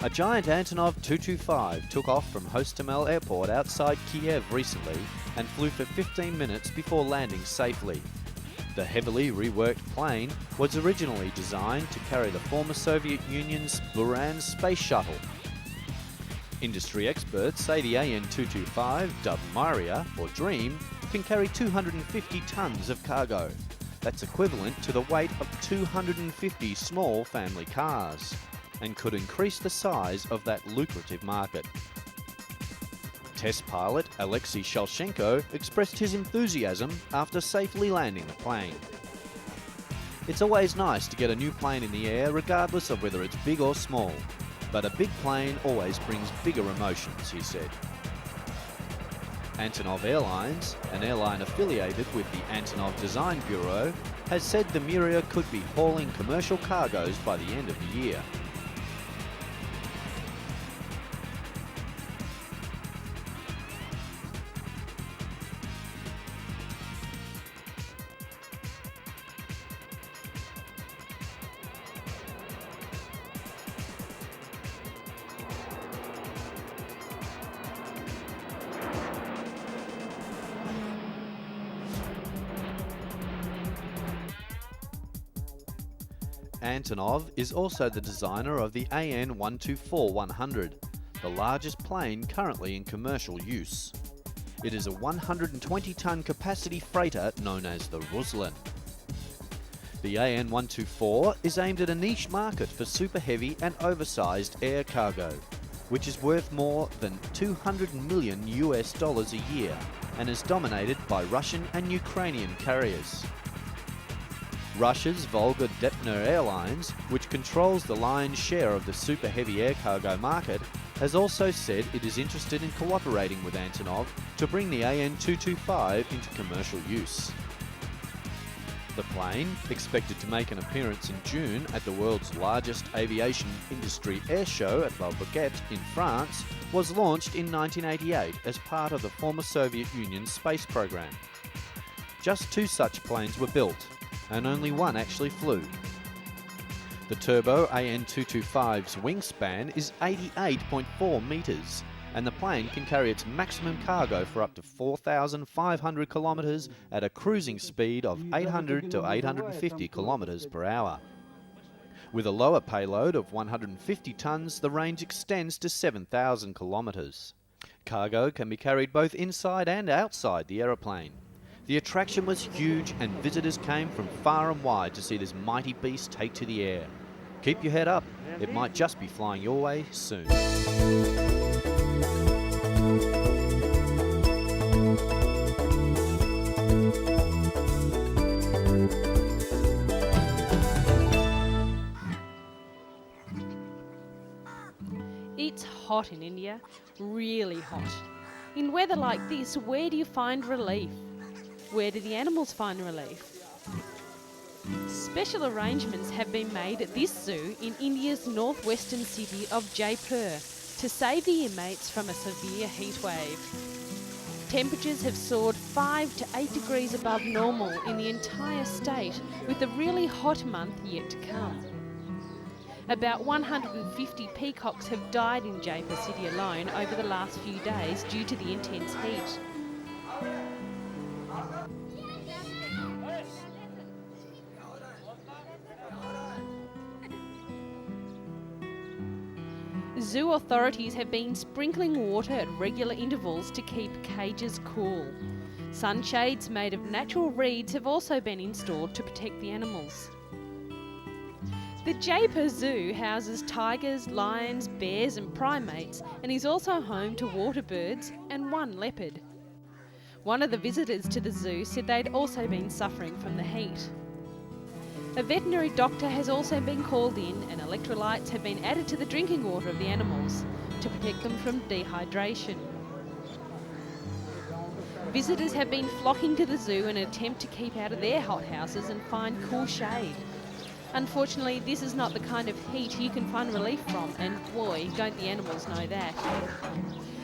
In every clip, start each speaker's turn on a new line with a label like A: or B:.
A: A giant Antonov 225 took off from Hostomel Airport outside Kiev recently and flew for 15 minutes before landing safely. The heavily reworked plane was originally designed to carry the former Soviet Union's Buran space shuttle. Industry experts say the AN-225, dubbed Myria or Dream, can carry 250 tons of cargo. That's equivalent to the weight of 250 small family cars, and could increase the size of that lucrative market. Test pilot Alexei Shalchenko expressed his enthusiasm after safely landing the plane. It's always nice to get a new plane in the air regardless of whether it's big or small, but a big plane always brings bigger emotions, he said. Antonov Airlines, an airline affiliated with the Antonov Design Bureau, has said the Myria could be hauling commercial cargoes by the end of the year. Antonov is also the designer of the AN-124-100, the largest plane currently in commercial use. It is a 120-ton capacity freighter known as the Ruslan. The AN-124 is aimed at a niche market for super heavy and oversized air cargo, which is worth more than $200 million a year and is dominated by Russian and Ukrainian carriers. Russia's Volga-Depner Airlines, which controls the lion's share of the super heavy air cargo market, has also said it is interested in cooperating with Antonov to bring the AN-225 into commercial use. The plane, expected to make an appearance in June at the world's largest aviation industry air show at La Baguette in France, was launched in 1988 as part of the former Soviet Union's space program. Just 2 such planes were built, and only one actually flew. The turbo AN-225's wingspan is 88.4 metres, and the plane can carry its maximum cargo for up to 4,500 kilometres at a cruising speed of 800 to 850 kilometres per hour. With a lower payload of 150 tonnes, the range extends to 7,000 kilometres. Cargo can be carried both inside and outside the aeroplane. The attraction was huge and visitors came from far and wide to see this mighty beast take to the air. Keep your head up, it might just be flying your way soon.
B: It's hot in India, really hot. In weather like this, where do you find relief? Where do the animals find relief? Special arrangements have been made at this zoo in India's northwestern city of Jaipur to save the inmates from a severe heat wave. Temperatures have soared 5 to 8 degrees above normal in the entire state, with a really hot month yet to come. About 150 peacocks have died in Jaipur city alone over the last few days due to the intense heat. Zoo authorities have been sprinkling water at regular intervals to keep cages cool. Sunshades made of natural reeds have also been installed to protect the animals. The Jaipur Zoo houses tigers, lions, bears and primates, and is also home to water birds and 1 leopard. One of the visitors to the zoo said they'd also been suffering from the heat. A veterinary doctor has also been called in and electrolytes have been added to the drinking water of the animals to protect them from dehydration. Visitors have been flocking to the zoo in an attempt to keep out of their hothouses and find cool shade. Unfortunately, this is not the kind of heat you can find relief from, and boy, don't the animals know that.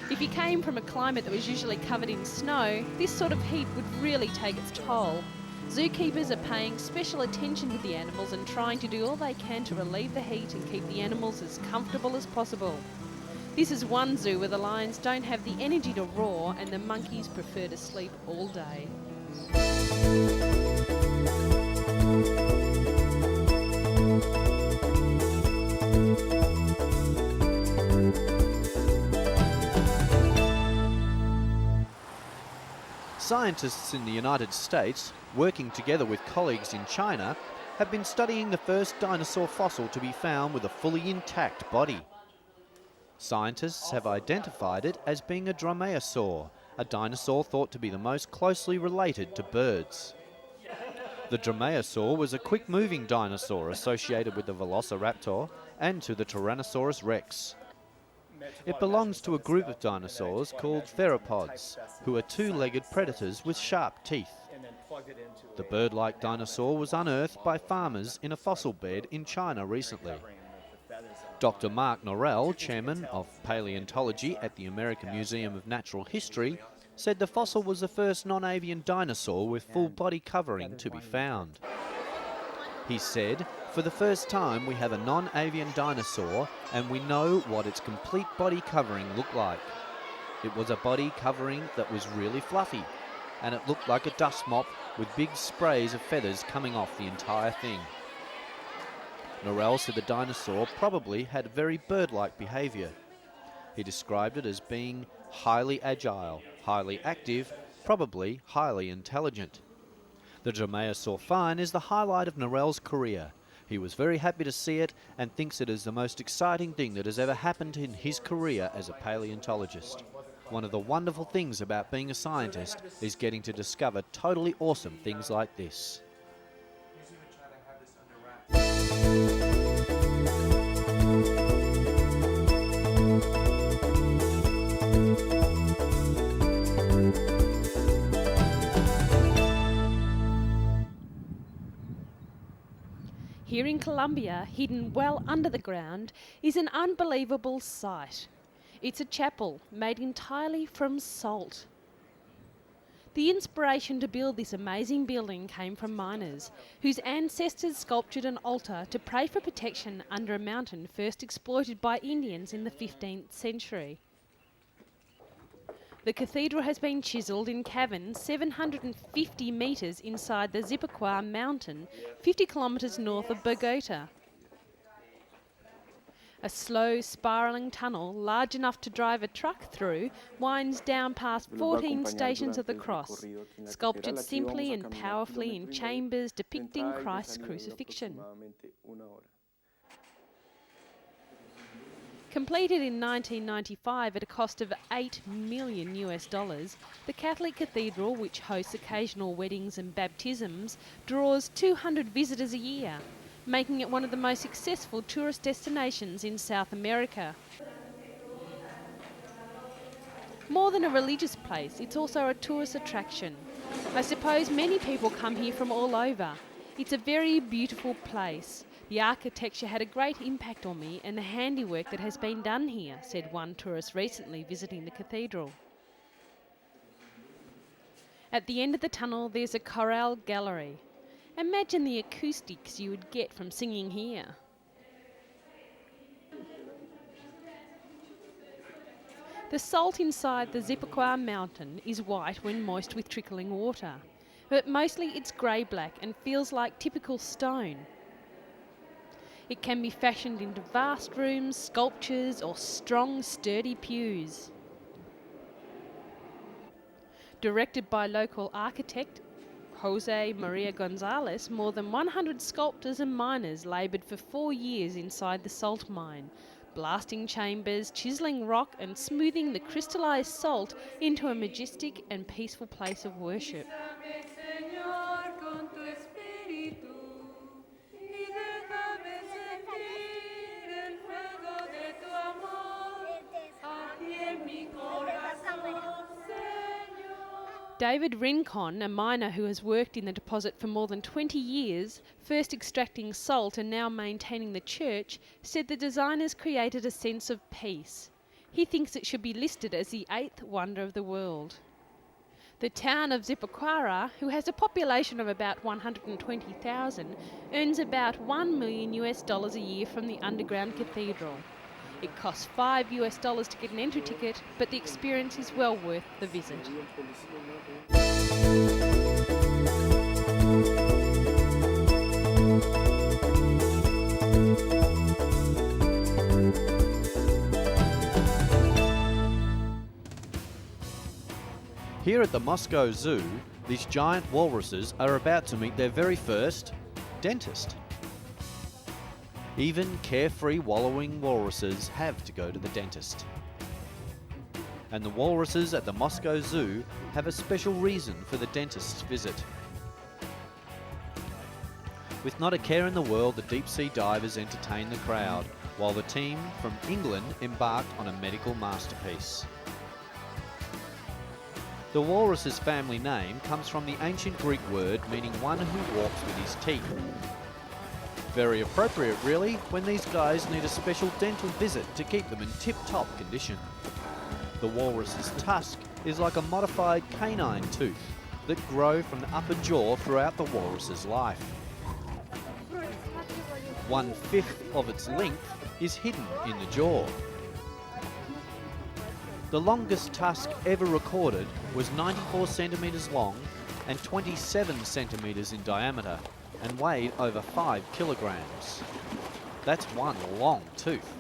B: If you came from a climate that was usually covered in snow, this sort of heat would really take its toll. Zookeepers are paying special attention to the animals and trying to do all they can to relieve the heat and keep the animals as comfortable as possible. This is one zoo where the lions don't have the energy to roar and the monkeys prefer to sleep all day.
A: Scientists in the United States, working together with colleagues in China, have been studying the first dinosaur fossil to be found with a fully intact body. Scientists have identified it as being a dromaeosaur, a dinosaur thought to be the most closely related to birds. The dromaeosaur was a quick-moving dinosaur associated with the velociraptor and to the Tyrannosaurus rex. It belongs to a group of dinosaurs called theropods, who are two-legged predators with sharp teeth. The bird-like dinosaur was unearthed by farmers in a fossil bed in China recently. Dr. Mark Norrell, chairman of paleontology at the American Museum of Natural History, said the fossil was the first non-avian dinosaur with full body covering to be found. He said, "For the first time we have a non-avian dinosaur and we know what its complete body covering looked like. It was a body covering that was really fluffy, and it looked like a dust mop with big sprays of feathers coming off the entire thing." Norrell said the dinosaur probably had very bird-like behaviour. He described it as being highly agile, highly active, probably highly intelligent. The dromaeosaur find is the highlight of Norrell's career. He was very happy to see it and thinks it is the most exciting thing that has ever happened in his career as a paleontologist. One of the wonderful things about being a scientist is getting to discover totally awesome things like this.
B: Here in Colombia, hidden well under the ground, is an unbelievable sight. It's a chapel made entirely from salt. The inspiration to build this amazing building came from miners, whose ancestors sculptured an altar to pray for protection under a mountain first exploited by Indians in the 15th century. The cathedral has been chiselled in caverns 750 metres inside the Zipaquirá mountain, 50 kilometres north of Bogota. A slow, spiralling tunnel, large enough to drive a truck through, winds down past 14 stations of the cross, sculptured simply and powerfully in chambers depicting Christ's crucifixion. Completed in 1995 at a cost of $8 million, the Catholic Cathedral, which hosts occasional weddings and baptisms, draws 200 visitors a year, making it one of the most successful tourist destinations in South America. More than a religious place, it's also a tourist attraction. I suppose many people come here from all over. It's a very beautiful place. The architecture had a great impact on me and the handiwork that has been done here, said one tourist recently visiting the cathedral. At the end of the tunnel there's a chorale gallery. Imagine the acoustics you would get from singing here. The salt inside the Zipaquirá mountain is white when moist with trickling water, but mostly it's grey-black and feels like typical stone. It can be fashioned into vast rooms, sculptures or strong, sturdy pews. Directed by local architect Jose Maria Gonzalez, more than 100 sculptors and miners laboured for 4 years inside the salt mine, blasting chambers, chiselling rock and smoothing the crystallised salt into a majestic and peaceful place of worship. David Rincon, a miner who has worked in the deposit for more than 20 years, first extracting salt and now maintaining the church, said the designers created a sense of peace. He thinks it should be listed as the 8th wonder of the world. The town of Zipaquara, who has a population of about 120,000, earns about $1 million a year from the underground cathedral. It costs $5 to get an entry ticket, but the experience is well worth the visit.
A: Here at the Moscow Zoo, these giant walruses are about to meet their very first dentist. Even carefree wallowing walruses have to go to the dentist. And the walruses at the Moscow Zoo have a special reason for the dentist's visit. With not a care in the world, the deep-sea divers entertain the crowd, while the team from England embarked on a medical masterpiece. The walrus's family name comes from the ancient Greek word meaning one who walks with his teeth. Very appropriate really, when these guys need a special dental visit to keep them in tip-top condition. The walrus's tusk is like a modified canine tooth that grow from the upper jaw throughout the walrus's life. 1/5 of its length is hidden in the jaw. The longest tusk ever recorded was 94 centimetres long and 27 centimetres in diameter and weighed over 5 kilograms. That's one long tooth.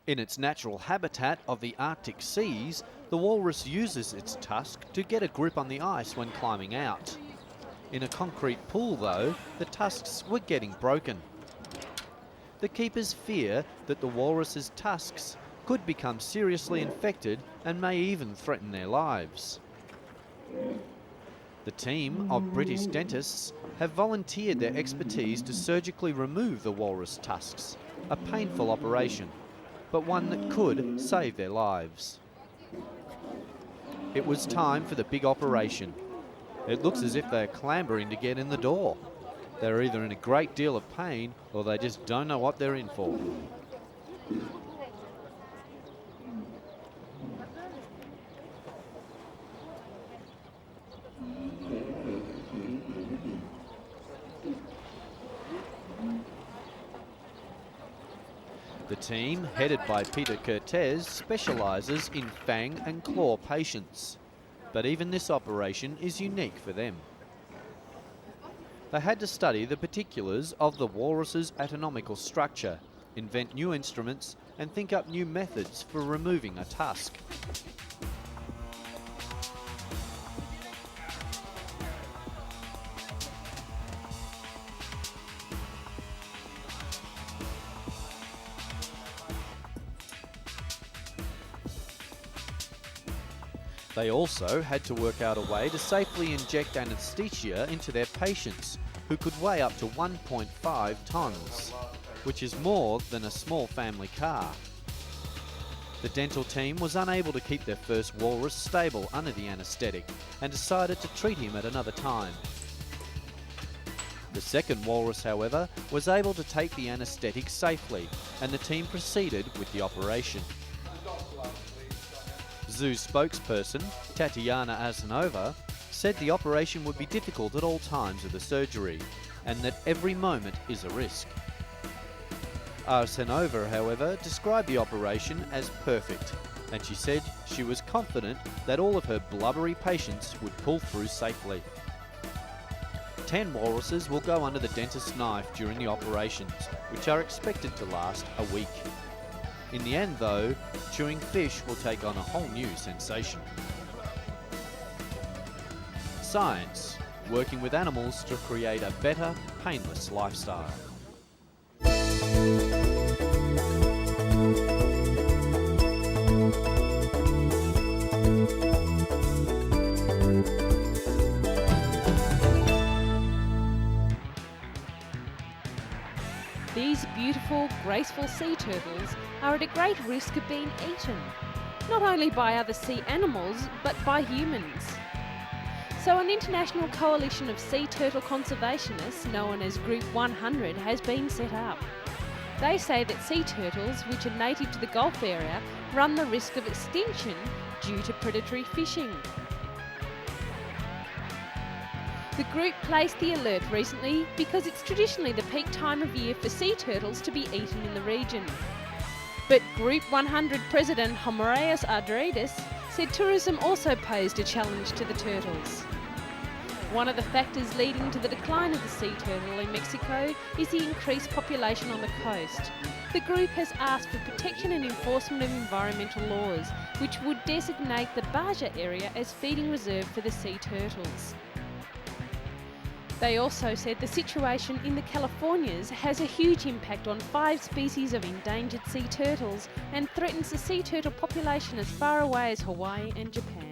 A: In its natural habitat of the Arctic seas, the walrus uses its tusk to get a grip on the ice when climbing out. In a concrete pool, though, the tusks were getting broken. The keepers fear that the walrus's tusks could become seriously infected and may even threaten their lives. The team of British dentists have volunteered their expertise to surgically remove the walrus tusks, a painful operation, but one that could save their lives. It was time for the big operation. It looks as if they're clambering to get in the door. They're either in a great deal of pain or they just don't know what they're in for. The team, headed by Peter Kertész, specialises in fang and claw patients. But even this operation is unique for them. They had to study the particulars of the walrus's anatomical structure, invent new instruments, and think up new methods for removing a tusk. They also had to work out a way to safely inject anaesthesia into their patients, who could weigh up to 1.5 tonnes, which is more than a small family car. The dental team was unable to keep their first walrus stable under the anaesthetic and decided to treat him at another time. The second walrus, however, was able to take the anaesthetic safely, and the team proceeded with the operation. Zoo spokesperson Tatiana Arsenova said the operation would be difficult at all times of the surgery and that every moment is a risk. Arsenova, however, described the operation as perfect, and she said she was confident that all of her blubbery patients would pull through safely. 10 walruses will go under the dentist's knife during the operations, which are expected to last a week. In the end, though, chewing fish will take on a whole new sensation. Science, working with animals to create a better, painless lifestyle.
B: These beautiful, graceful sea turtles are at a great risk of being eaten, not only by other sea animals, but by humans. So an international coalition of sea turtle conservationists, known as Group 100, has been set up. They say that sea turtles, which are native to the Gulf area, run the risk of extinction due to predatory fishing. The group placed the alert recently because it's traditionally the peak time of year for sea turtles to be eaten in the region. But Group 100 President Homoreus Ardridis said tourism also posed a challenge to the turtles. One of the factors leading to the decline of the sea turtle in Mexico is the increased population on the coast. The group has asked for protection and enforcement of environmental laws, which would designate the Baja area as feeding reserve for the sea turtles. They also said the situation in the Californias has a huge impact on 5 species of endangered sea turtles and threatens the sea turtle population as far away as Hawaii and Japan.